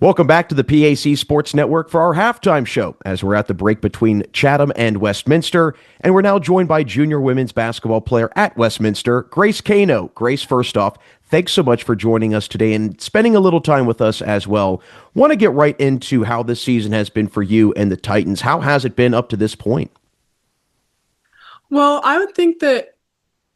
Welcome back to the PAC Sports Network for our halftime show as we're at the break between Chatham and Westminster. And we're now joined by junior women's basketball player at Westminster, Grace Cano. Grace, first off, thanks so much for joining us today and spending a little time with us as well. Want to get right into how this season has been for you and the Titans. How has it been up to this point? Well, I would think that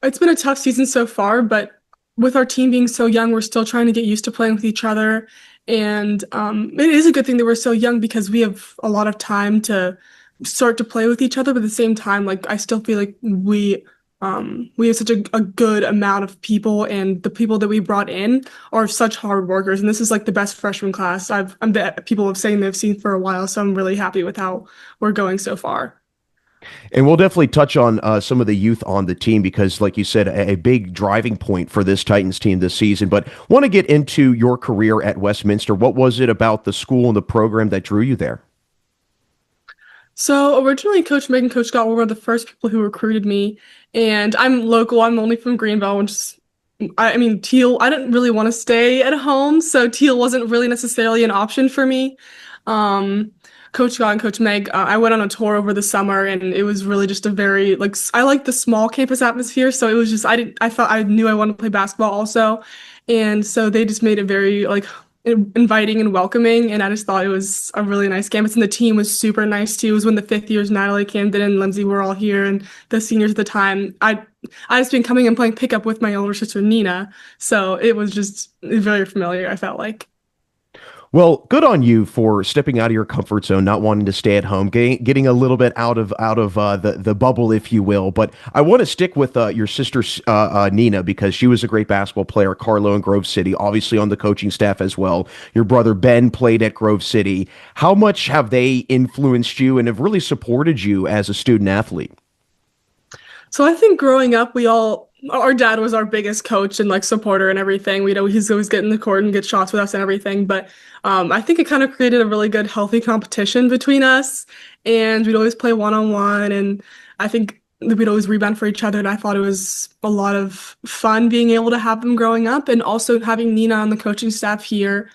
it's been a tough season so far, but with our team being so young, we're still trying to get used to playing with each other. And it is a good thing that we're so young because we have a lot of time to start to play with each other. But at the same time, like I still feel like we have such a good amount of people, and the people that we brought in are such hard workers. And this is like the best freshman class people have saying they've seen for a while. So I'm really happy with how we're going so far. And we'll definitely touch on some of the youth on the team because, like you said, a big driving point for this Titans team this season. But want to get into your career at Westminster. What was it about the school and the program that drew you there? So originally, Coach Meg and Coach Scott were the first people who recruited me, and I'm local. I'm only from Greenville, which is, I mean, Teal. I didn't really want to stay at home, so Teal wasn't really necessarily an option for me. Um, Coach Scott and Coach Meg, I went on a tour over the summer, and it was really just a very like I like the small campus atmosphere, so it was just I felt I knew I wanted to play basketball also, and so they just made it very like inviting and welcoming, and I just thought it was a really nice campus, and the team was super nice too. It was when the fifth years Natalie, Camden, and Lindsay were all here, and the seniors at the time. I just been coming and playing pickup with my older sister Nina, so it was just very familiar. I felt like. Well, good on you for stepping out of your comfort zone, not wanting to stay at home, getting a little bit out of the bubble, if you will. But I want to stick with your sister Nina because she was a great basketball player at Carlo and Grove City, obviously on the coaching staff as well. Your brother Ben played at Grove City. How much have they influenced you and have really supported you as a student athlete? So I think growing up, our dad was our biggest coach and like supporter and everything. We know he's always getting the court and get shots with us and everything. But I think it kind of created a really good, healthy competition between us. And we'd always play one-on-one. And I think that we'd always rebound for each other. And I thought it was a lot of fun being able to have them growing up, and also having Nina on the coaching staff here.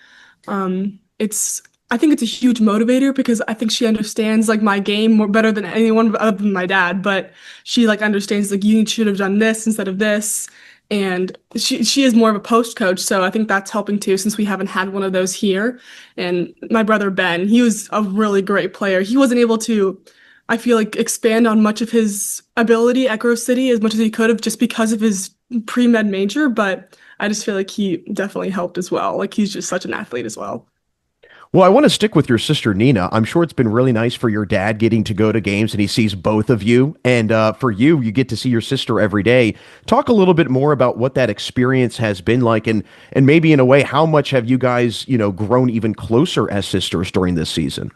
It's I think it's a huge motivator because I think she understands like my game more better than anyone other than my dad. But she like understands like you should have done this instead of this, and she is more of a post coach, so I think that's helping too since we haven't had one of those here. And my brother Ben, he was a really great player. He wasn't able to, I feel like, expand on much of his ability at Grove City as much as he could have just because of his pre-med major, but I just feel like he definitely helped as well. Like he's just such an athlete as well. Well, I want to stick with your sister Nina. I'm sure it's been really nice for your dad getting to go to games and he sees both of you. And for you, you get to see your sister every day. Talk a little bit more about what that experience has been like, and maybe in a way, how much have you guys, grown even closer as sisters during this season?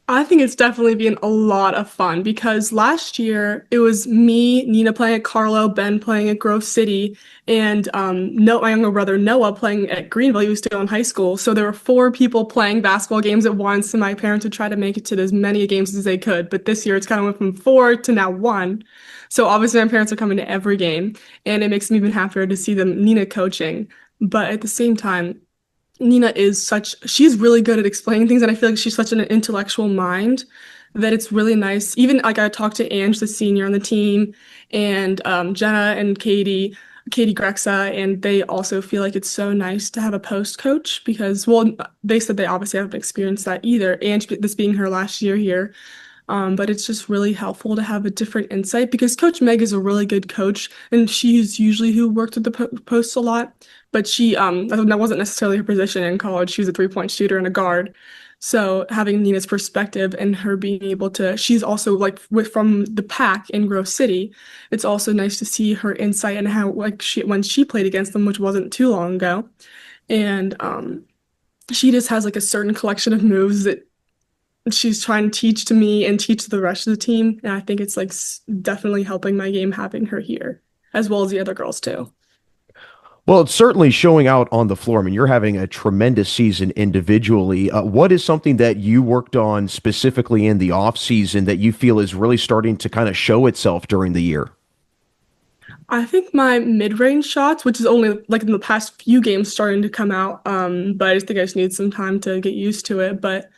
I think it's definitely been a lot of fun because last year it was me, Nina playing at Carlo, Ben playing at Grove City, and no, my younger brother Noah playing at Greenville. He was still in high school. So there were four people playing basketball games at once, and my parents would try to make it to as many games as they could. But this year it's kind of went from four to now one. So obviously my parents are coming to every game, and it makes me even happier to see them Nina coaching. But at the same time, she's really good at explaining things, and I feel like she's such an intellectual mind that it's really nice. Even like I talked to Ange, the senior on the team, and Jenna and Katie Grexa, and they also feel like it's so nice to have a post coach because, well, they said they obviously haven't experienced that either. Ange, this being her last year here, but it's just really helpful to have a different insight because Coach Meg is a really good coach, and she's usually who worked with the posts a lot. But that wasn't necessarily her position in college. She was a three-point shooter and a guard. So having Nina's perspective and her being able to, she's also like from the pack in Grove City. It's also nice to see her insight and how like when she played against them, which wasn't too long ago, and she just has like a certain collection of moves that she's trying to teach to me and teach to the rest of the team. And I think it's like definitely helping my game having her here, as well as the other girls too. Well, it's certainly showing out on the floor. I mean, you're having a tremendous season individually. What is something that you worked on specifically in the off season that you feel is really starting to kind of show itself during the year? I think my mid-range shots, which is only like in the past few games starting to come out, but I just think I just need some time to get used to it. But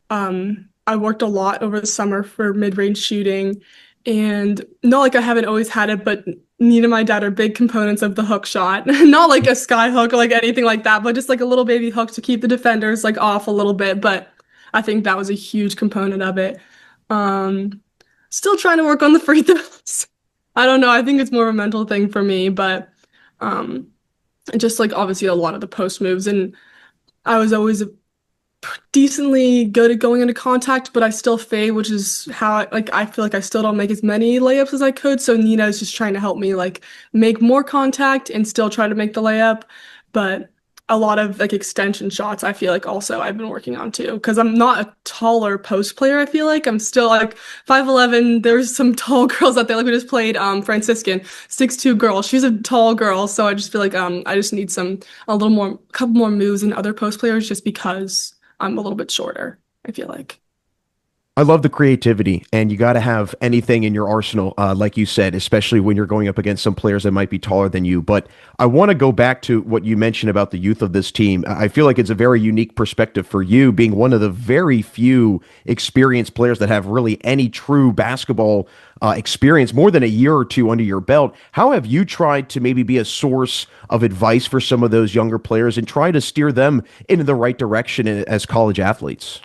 I worked a lot over the summer for mid-range shooting, and not like I haven't always had it, but me and my dad are big components of the hook shot. Not like a sky hook or like anything like that, but just like a little baby hook to keep the defenders like off a little bit. But I think that was a huge component of it. Um, Still trying to work on the free throws. I don't know. I think it's more of a mental thing for me, but um, just like obviously a lot of the post moves, and I was always decently good at going into contact, but I still fade, which is how I feel like I still don't make as many layups as I could. So Nina is just trying to help me like make more contact and still try to make the layup. But a lot of like extension shots, I feel like also I've been working on too, because I'm not a taller post player. I feel like I'm still like 5'11". There's some tall girls out there. Like we just played Franciscan, 6'2" girl. She's a tall girl, so I just feel like I just need a little more, couple more moves than other post players just because I'm a little bit shorter, I feel like. I love the creativity, and you got to have anything in your arsenal, like you said, especially when you're going up against some players that might be taller than you. But I want to go back to what you mentioned about the youth of this team. I feel like it's a very unique perspective for you, being one of the very few experienced players that have really any true basketball experience, more than a year or two under your belt. How have you tried to maybe be a source of advice for some of those younger players and try to steer them into the right direction as college athletes?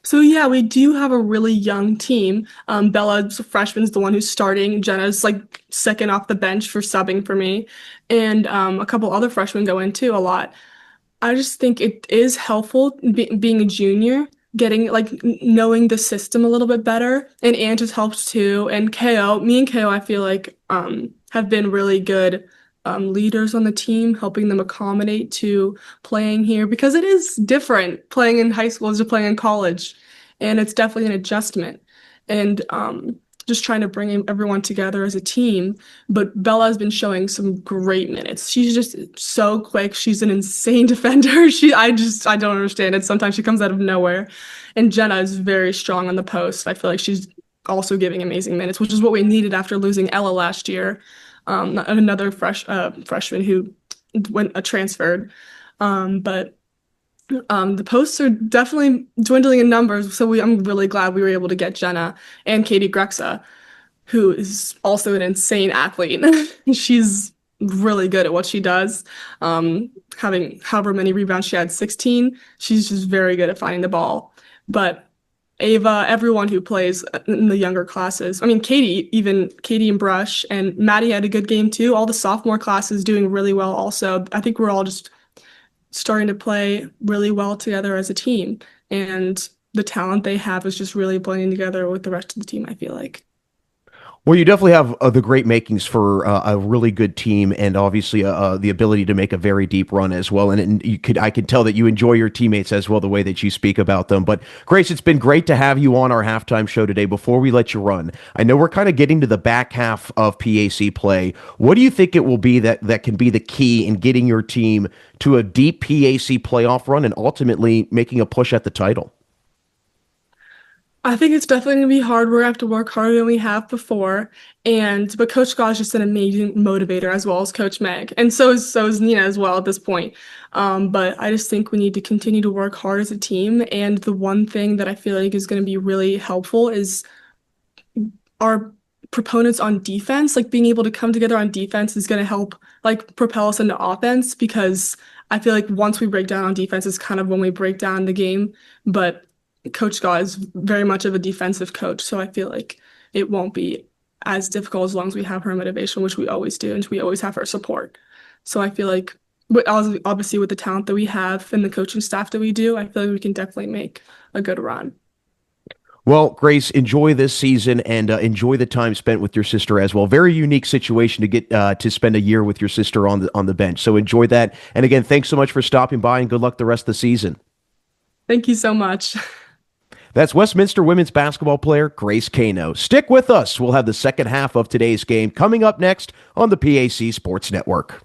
So yeah, we do have a really young team. Bella's a freshman's the one who's starting. Jenna's like second off the bench for subbing for me, and a couple other freshmen go in too a lot. I just think it is helpful being a junior, getting like knowing the system a little bit better. And Ant has helped too. And me and KO, I feel like have been really good leaders on the team, helping them accommodate to playing here because it is different playing in high school as to playing in college, and it's definitely an adjustment. And just trying to bring everyone together as a team. But Bella has been showing some great minutes. She's just so quick. She's an insane defender. I don't understand it. Sometimes she comes out of nowhere. And Jenna is very strong on the post. I feel like she's also giving amazing minutes, which is what we needed after losing Ella last year. Another freshman who went transferred. But the posts are definitely dwindling in numbers, so I'm really glad we were able to get Jenna and Katie Grexa, who is also an insane athlete. She's really good at what she does. Having however many rebounds she had, 16, she's just very good at finding the ball. But Ava, everyone who plays in the younger classes. I mean, Katie and Brush and Maddie had a good game too. All the sophomore classes doing really well also. I think we're all just starting to play really well together as a team. And the talent they have is just really blending together with the rest of the team, I feel like. Well, you definitely have the great makings for a really good team, and obviously the ability to make a very deep run as well. And I can tell that you enjoy your teammates as well, the way that you speak about them. But Grace, it's been great to have you on our halftime show today. Before we let you run, I know we're kind of getting to the back half of PAC play. What do you think it will be that can be the key in getting your team to a deep PAC playoff run and ultimately making a push at the title? I think it's definitely going to be hard. We're going to have to work harder than we have before. But Coach Scott is just an amazing motivator as well as Coach Meg. And so is Nina as well at this point. But I just think we need to continue to work hard as a team. And the one thing that I feel like is going to be really helpful is our proponents on defense. Like being able to come together on defense is going to help like propel us into offense because I feel like once we break down on defense is kind of when we break down the game. But Coach Scott is very much of a defensive coach, so I feel like it won't be as difficult as long as we have her motivation, which we always do, and we always have her support. So I feel like, obviously with the talent that we have and the coaching staff that we do, I feel like we can definitely make a good run. Well, Grace, enjoy this season and enjoy the time spent with your sister as well. Very unique situation to get to spend a year with your sister on the bench. So enjoy that. And again, thanks so much for stopping by, and good luck the rest of the season. Thank you so much. That's Westminster women's basketball player Grace Cano. Stick with us. We'll have the second half of today's game coming up next on the PAC Sports Network.